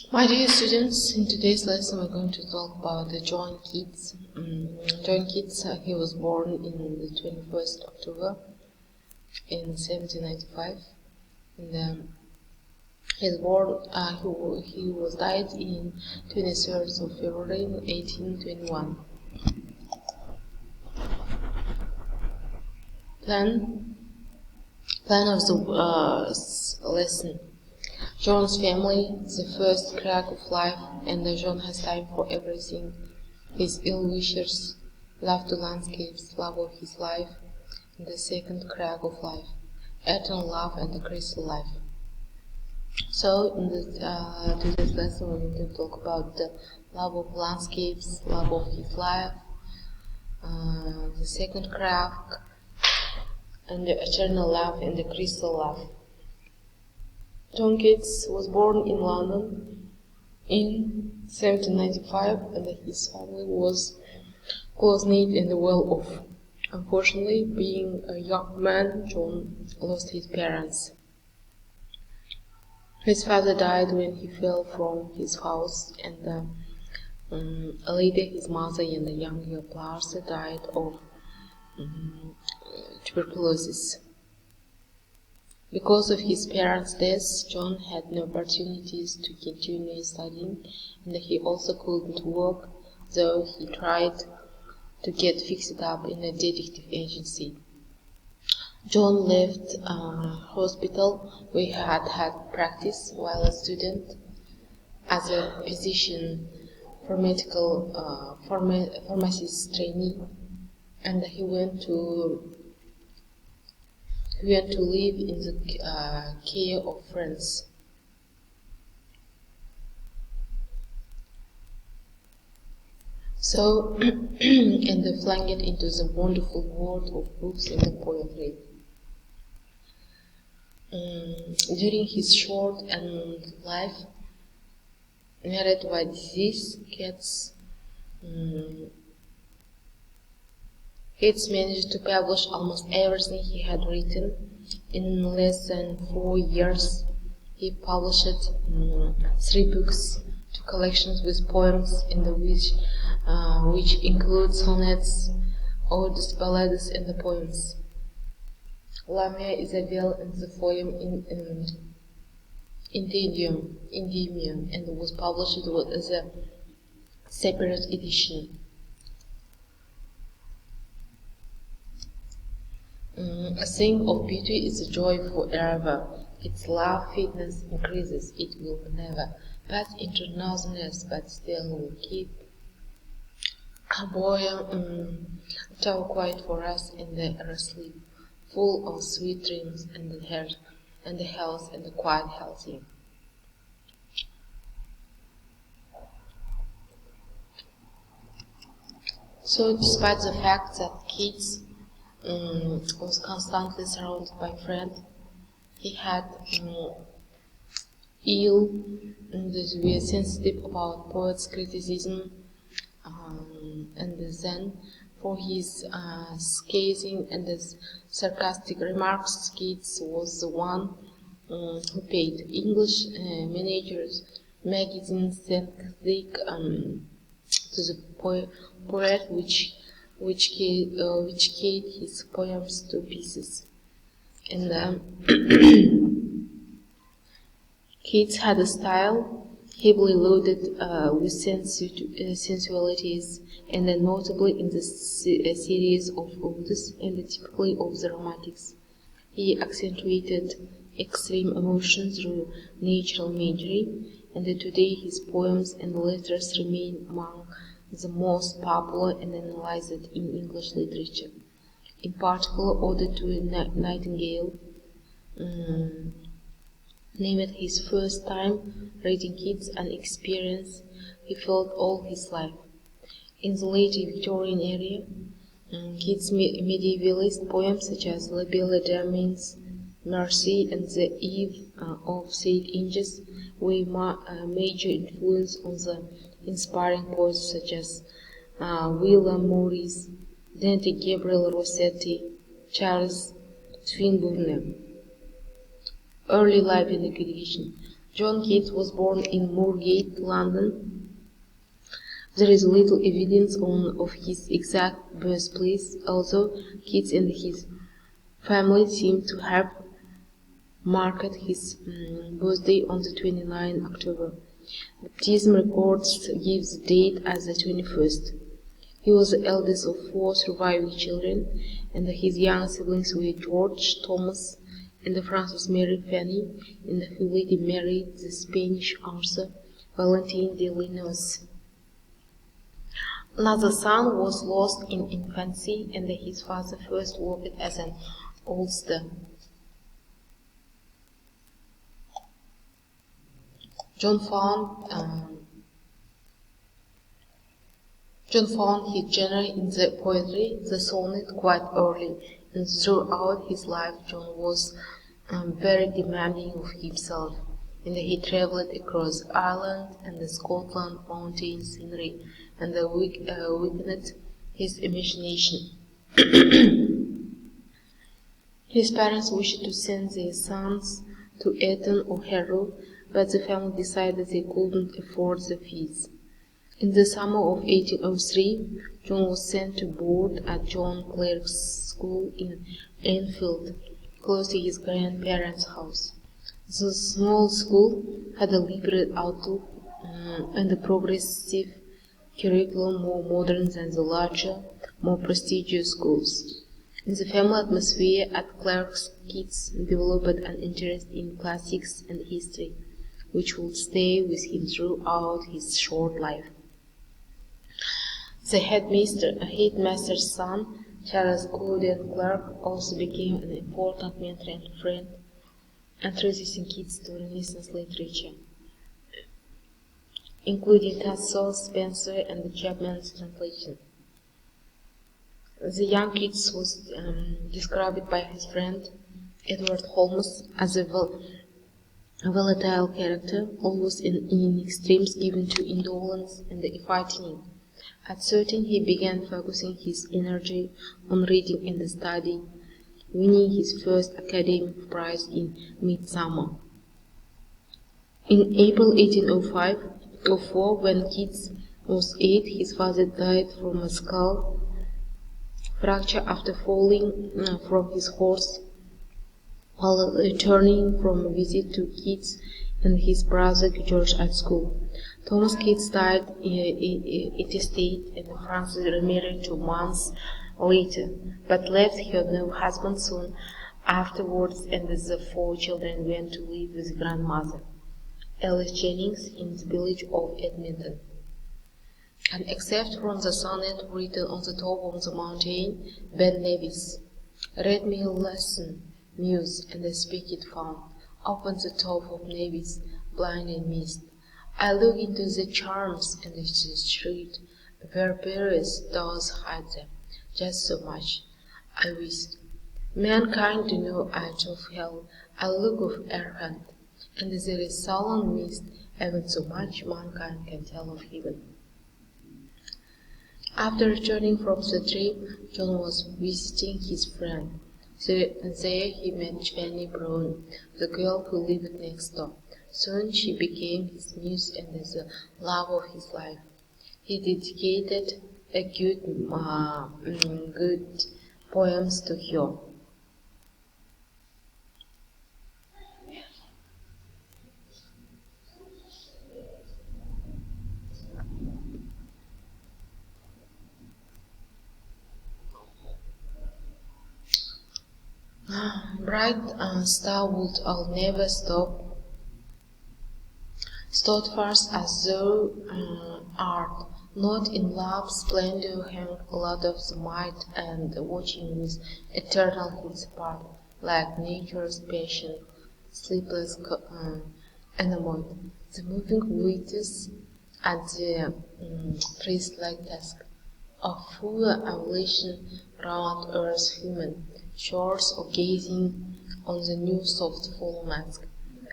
My dear students, in today's lesson we're going to talk about John Keats. John Keats, he was born in the 21st October in 1795. And he was died in 23rd of February 1821. Plan of the lesson. John's family, the first crack of life, and John has time for everything. His ill-wishers, love to landscapes, love of his life, and the second crack of life, eternal love and the crystal life. So, in today's lesson, we're going to talk about the love of landscapes, love of his life, the second crack, and the eternal love and the crystal love. John Keats was born in London in 1795, and his family was close-knit and well-off. Unfortunately, being a young man, John lost his parents. His father died when he fell from his house, and later his mother and the younger brother died of tuberculosis. Because of his parents' deaths, John had no opportunities to continue studying, and he also couldn't work, though he tried to get fixed up in a detective agency. John left hospital where he had practice while a student as a physician pharmacist trainee, and he went to live in the care of friends. So, and they flung it into the wonderful world of books and the poetry. During his short life, marred by disease, Keats managed to publish almost everything he had written. In less than 4 years, he published 3 books, 2 collections with poems, in which include sonnets, odes, ballades, and the poems. Lamia Isabel and the poem in Endymion, and was published as a separate edition. A thing of beauty is a joy forever. Its love fitness increases, it will never pass into nothingness, but still will keep a boy tower quiet for us in the sleep, full of sweet dreams and the health and the quiet healthy. So, despite the fact that Keats was constantly surrounded by friends, he had ill and were sensitive about poets' criticism, and then for his scathing and sarcastic remarks, Keats was the one who paid English managers, magazines sent critique to the poet which killed his poems to pieces. And Keats had a style heavily loaded with sensualities, and notably in the series of odes, and typically of the romantics. He accentuated extreme emotion through natural imagery, and today his poems and letters remain among the most popular and analyzed in English literature. In particular, Ode to a Nightingale, named his first time reading Keats, an experience he felt all his life. In the late Victorian era, Keats' medievalist poems such as La Belle Damiens, Mercy, and The Eve of St. Inges were a major influence on the inspiring poets such as William Morris, Dante Gabriel Rossetti, Charles Swinburne. Early life and education. John Keats was born in Moorgate, London. There is little evidence of his exact birthplace, although Keats and his family seem to have marked his birthday on the 29th October. Baptism records give the date as the 21st. He was the eldest of 4 surviving children, and his young siblings were George, Thomas, and Frances Mary Fanny, and who later married the Spanish author Valentin de Linus. Another son was lost in infancy, and his father first worked as an oldster. John found his genre in the poetry, the sonnet, quite early, and throughout his life John was very demanding of himself, and he travelled across Ireland and the Scotland mountain scenery, and weakened his imagination. His parents wished to send their sons to Eton or Harrow, but the family decided they couldn't afford the fees. In the summer of 1803, John was sent to board at John Clerk's school in Enfield, close to his grandparents' house. The small school had a liberal outlook and a progressive curriculum more modern than the larger, more prestigious schools. In the family atmosphere at Clerk's, Keats developed an interest in classics and history, which would stay with him throughout his short life. The headmaster's son, Charles Gordon Clark, also became an important mentor and friend, introducing Keats to Renaissance literature, including Tasso, Spenser, and Chapman's translation. The young Keats was described by his friend Edward Holmes as a volatile character, always in extremes given to indolence and fattening. At 13, he began focusing his energy on reading and study, winning his first academic prize in Midsummer. In April 1804, when Keats was 8, his father died from a skull fracture after falling from his horse while returning from a visit to Keats and his brother George at school. Thomas Keats died intestate, and Frances remarried 2 months later, but left her new husband soon afterwards, and the 4 children went to live with grandmother, Alice Jennings, in the village of Edmonton. And except from the sonnet written on the top of the mountain, Ben Nevis, read me a lesson, muse, and I speak it found, up on the top of Nevis, blind and mist. I look into the charms and the street, where various doors hide them, just so much. I wish mankind to know out of hell a look of errand, and there is sullen mist, even so much mankind can tell of heaven. After returning from the trip, John was visiting his friend. There he met Fanny Brown, the girl who lived next door. Soon she became his muse and the love of his life. He dedicated good poems to her. Bright starwood, I'll never stop, steadfast as thou art, not in love's splendor hang a lot of the might, and watching with eternal hints apart, like nature's patient, sleepless enamoured, the moving witches at the priest-like task of full ovulation round earth's human shores, or gazing on the new soft fall mask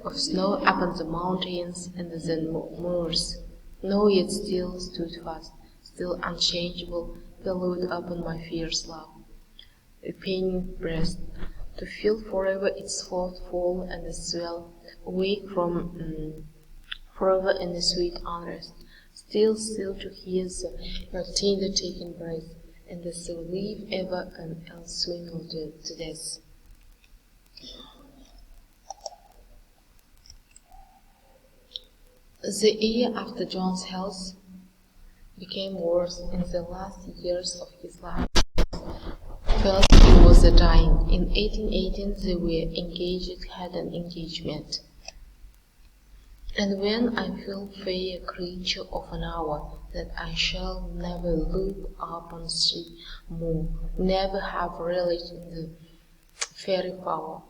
of snow upon the mountains and the moors, no yet still stood fast, still unchangeable, pillowed upon my fierce love, a paining breast, to feel forever its soft fall and the swell awake from forever in the sweet unrest, still to hear her tender taken breath, and the still live ever and else swingle to death. The year after John's health became worse in the last years of his life. Felt he was dying. In 1818 they were had an engagement. And when I feel fair creature of an hour, that I shall never look upon sea more, never have relished in the fairy power.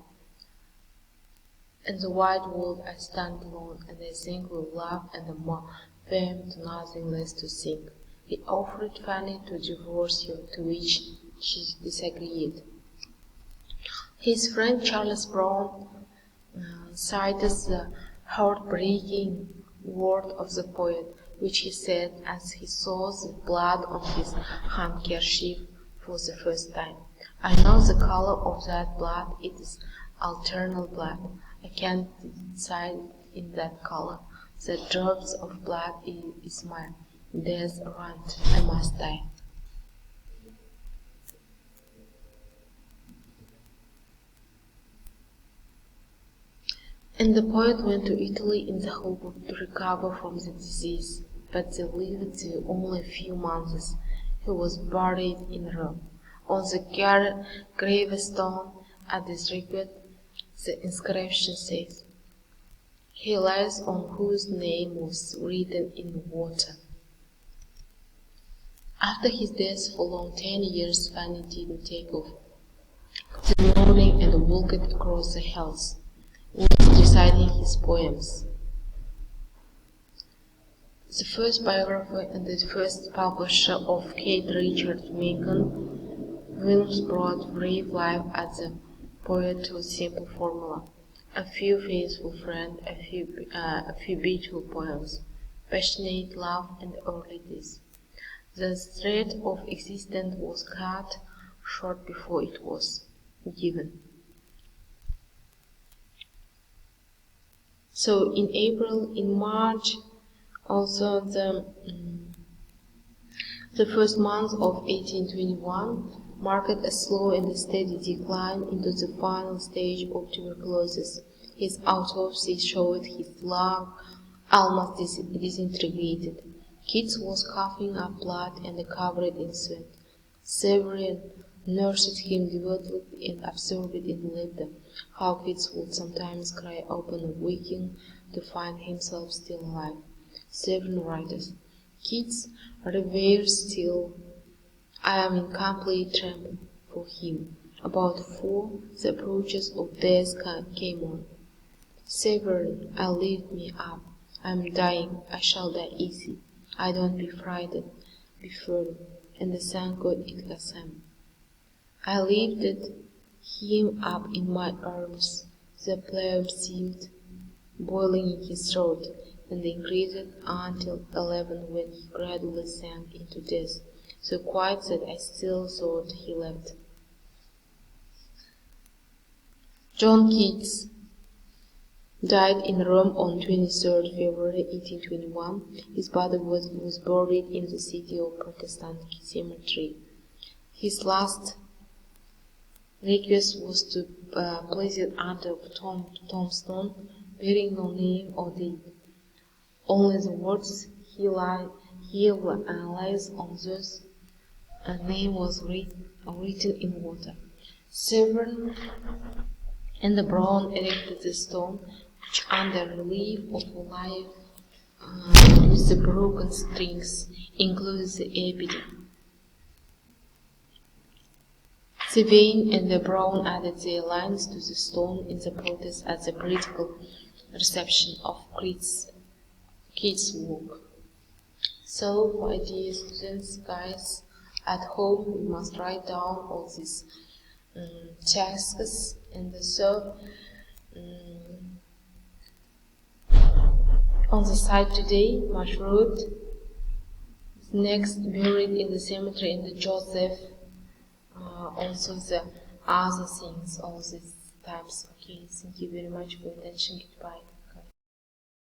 In the wide world I stand alone, and I sing with love and the more fame to nothing less to sing. He offered Fanny to divorce her, to which she disagreed. His friend Charles Brown cites the heartbreaking word of the poet, which he said as he saw the blood on his handkerchief for the first time. I know the color of that blood, it is alternate blood. I can't decide in that color. The drops of blood is my death warrant. I must die. And the poet went to Italy in the hope to recover from the disease, but they lived there only a few months. He was buried in Rome. On the gravestone at this record, the inscription says, "He lies on whose name was written in water." After his death for long 10 years, Fanny didn't take off the mourning and walked across the hills, reciting his poems. The first biographer and the first publisher of Keats, Richard Macon, Williams brought brave life at the poet to a simple formula: a few faithful friends, a few beautiful poems, passionate love, and early days. The thread of existence was cut short before it was given. So in March, also the first month of 1821 marked a slow and steady decline into the final stage of tuberculosis. His autopsy showed his lung almost disintegrated. Keats was coughing up blood and covered in sweat. Severin nursed him devotedly and observed in later how Keats would sometimes cry open waking to find himself still alive. Severin writes, "Keats reveres still. I am in complete tremble for him. About 4, the approaches of death came on. Severin, I lift me up. I am dying. I shall die easy. I don't be frightened. Be firm." And the sun God it Gassam. I lifted him up in my arms. The phlegm seemed boiling in his throat, and increased until 11, when he gradually sank into death, so quiet that I still thought he left. John Keats died in Rome on 23rd February 1821. His body was buried in the city of Protestant cemetery. His last request was to place it under tombstone, bearing no name or date. Only the words "He lies on this," a name was written in water. Severin and the Brown erected the stone, which under relief of life with the broken strings includes the epitaph. The Vane and the Brown added their lines to the stone in the protest at the critical reception of Keats' work. So, my dear students, guys, at home we must write down all these tasks, and so on the side today, much wrote, next buried in the cemetery in the Joseph, also the other things, all these times. Okay, thank you very much for your attention. Goodbye.